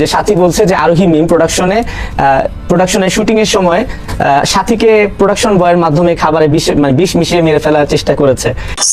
যে সাথী বলছে যে আরোহী মিম প্রোডাকশনে শুটিং এর সময় সাথীকে প্রোডাকশন বয়ের মাধ্যমে খাবারে বিষ মিশিয়ে মেরে ফেলার চেষ্টা করেছে।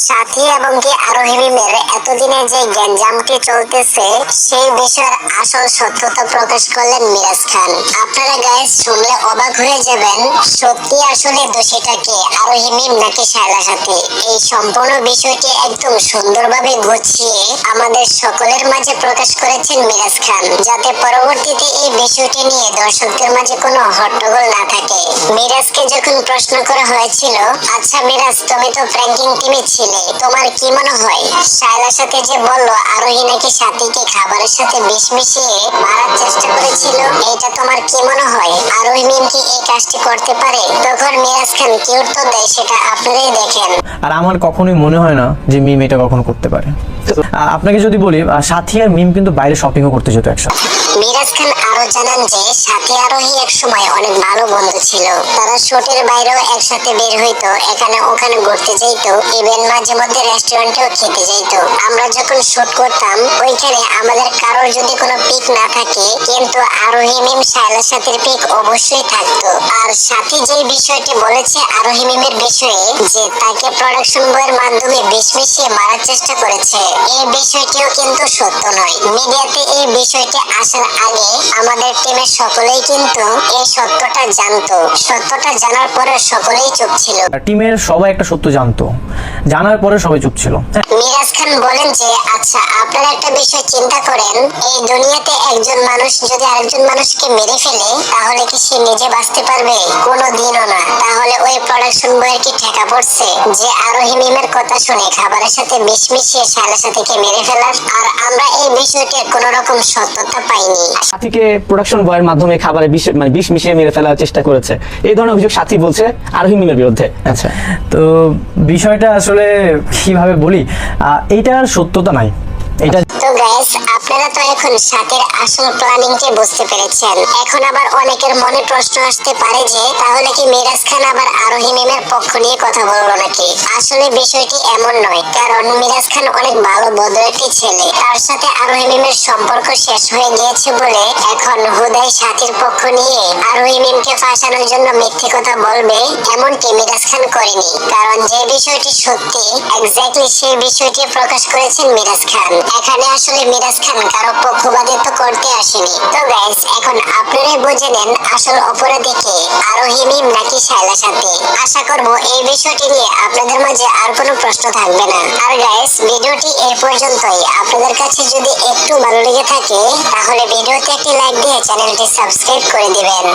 সাথী এবং কি আরোহী মিমের এতদিনে যে গ্যাঞ্জামটি চলতেছে সেই বিষয়ের আসল সত্যতা প্রকাশ করলেন মিরাজ খান। আপনারা গাইস শুনলে অবাক হয়ে যাবেন, সত্যি আসলে দোষীটা কে, আরোহী মিম নাকি শায়লা সাথী? এই সম্পূর্ণ বিষয়টি একদম সুন্দরভাবে গুছিয়ে আমাদের সকলের মাঝে প্রকাশ করেছেন মিরাজ খান, যাতে পরবর্তীতে এই বিষয়টি নিয়ে দর্শকদের মাঝে কোনো হট্টগোল না থাকে। মিরাজকে যখন প্রশ্ন করা হয়েছিল, আচ্ছা মিরাজ, তুমি তো প্র্যাঙ্কিং টিমে ছিলে, তোমার কি মনে হয় শায়লার সাথে যে বললো আরোহী নাকি সাথীকে খাবারের সাথে বিষ মিশিয়ে মারার চেষ্টা করেছিল, এটা তোমার কি মনে হয় আরোহী মিম কি এই কাজটি করতে পারে? তখন মিরাজ খান কি উত্তর দেয় সেটা আপনারাই দেখেন। আর আমার কখনোই মনে হয় না যে মিম এটা কখনো করতে পারে। আপনাকে যদি বলি, সাথী আর মিম কিন্তু বাইরে শপিংও করতে যেত একসাথে। মিরাজ খান আরো জানান যে সাথী আরোহী এক সময় অনেক ভালো বন্ধু ছিল, তারা শুটের বাইরেও একসাথে বের হইতো, এখানে ওখানে ঘুরতে যাইতো, ইভেন মাঝে মধ্যে রেস্টুরেন্টেও খেতে যাইতো। আমরা যখন শুট করতাম ওইখানে আমাদের কারোর যদি কোনো পিক না থাকে, কিন্তু আরোহী মিম শায়লার সাথীর পিক অবশ্যই থাকতো। আর সাথী যে বিষয়টি বলেছে আরোহী মিমের বিষয়ে, যে তাকে প্রোডাকশন বয়ের মাধ্যমে বিষ মিশিয়ে মারার চেষ্টা করেছে, এই বিষয়টিও কিন্তু সত্য নয়। মিডিয়াতে এই বিষয়টি আসার আগে আমাদের টিমের সকলেই কিন্তু এই সত্যটা জানতো। সত্যটা জানার পরে সকলেই চুপ ছিল। টিমের সবাই একটা সত্য জানতো, জানার পরে সবাই চুপ ছিল। মিরাজ খান বলেন যে আচ্ছা, আপনারা একটা বিষয় চিন্তা করেন, এই দুনিয়াতে একজন মানুষ যদি আরেকজন মানুষকে মেরে ফেলে, তাহলে কি সে নিজে বাঁচতে পারবে? কোনোদিনও না। তাহলে ওই প্রোডাকশন বয়ের কি ঠেকা পড়ছে যে আরোহী মিমের কথা শুনে খাবারের সাথে বিষ মিশিয়ে শায়লা সাথীকে মেরে ফেলার? আর আমরা এই বিষয়টির কোন রকম সত্যতা পাইনি। সাথীকে প্রোডাকশন বয়ের মাধ্যমে খাবারে বিষ মিশিয়ে মেরে ফেলার চেষ্টা করেছে, এই ধরনের অভিযোগ সাথী বলছে আরোহী মিমের বিরুদ্ধে। আচ্ছা, তো বিষয়টা আসলে কিভাবে বলি, এইটার সত্যতা নাই। এটা তো গাইস, আপনারা তো এখন সাথীর আসল প্ল্যানিংটি বুঝতে পেরেছেন। এখন আবার অনেকের মনে প্রশ্ন আসতে পারে যে তাহলে কি মিরাজ খান আবার আরোহী মিমের পক্ষ নিয়ে কথা বললো নাকি? আসলে বিষয়টি এমন নয়, কারণ মিরাজ খান অনেক ভালো ভদ্র একটি ছেলে, তার সাথে আরোহী মিমের সম্পর্ক শেষ হয়ে গিয়েছে বলে এখন হুদাই সাথীর পক্ষ নিয়ে আরোহী মিমকে ফাঁসানোর জন্য মিথ্যে কথা বলবে, এমনটি মিরাজ খান করেনি। কারণ যে বিষয়টি সত্যি এক্স্যাক্টলি সেই বিষয়টি প্রকাশ করেছেন মিরাজ খান। এখানে আসলে মিরাজ খান কারো পক্ষপাতিত্ব করতে আসেনি। তো গাইস, এখন আপনারাই বুঝে নেন আসল অপরাধী কে, আরোহী মিম নাকি শায়লা সাথী। আশা করব এই বিষয়টি নিয়ে আপনাদের মাঝে আর কোনো প্রশ্ন থাকবে না। আর গাইস, ভিডিওটি এই পর্যন্তই। আপনাদের কাছে যদি একটু ভালো লেগে থাকে তাহলে ভিডিওতে একটি লাইক দিয়ে চ্যানেলটি সাবস্ক্রাইব করে দিবেন।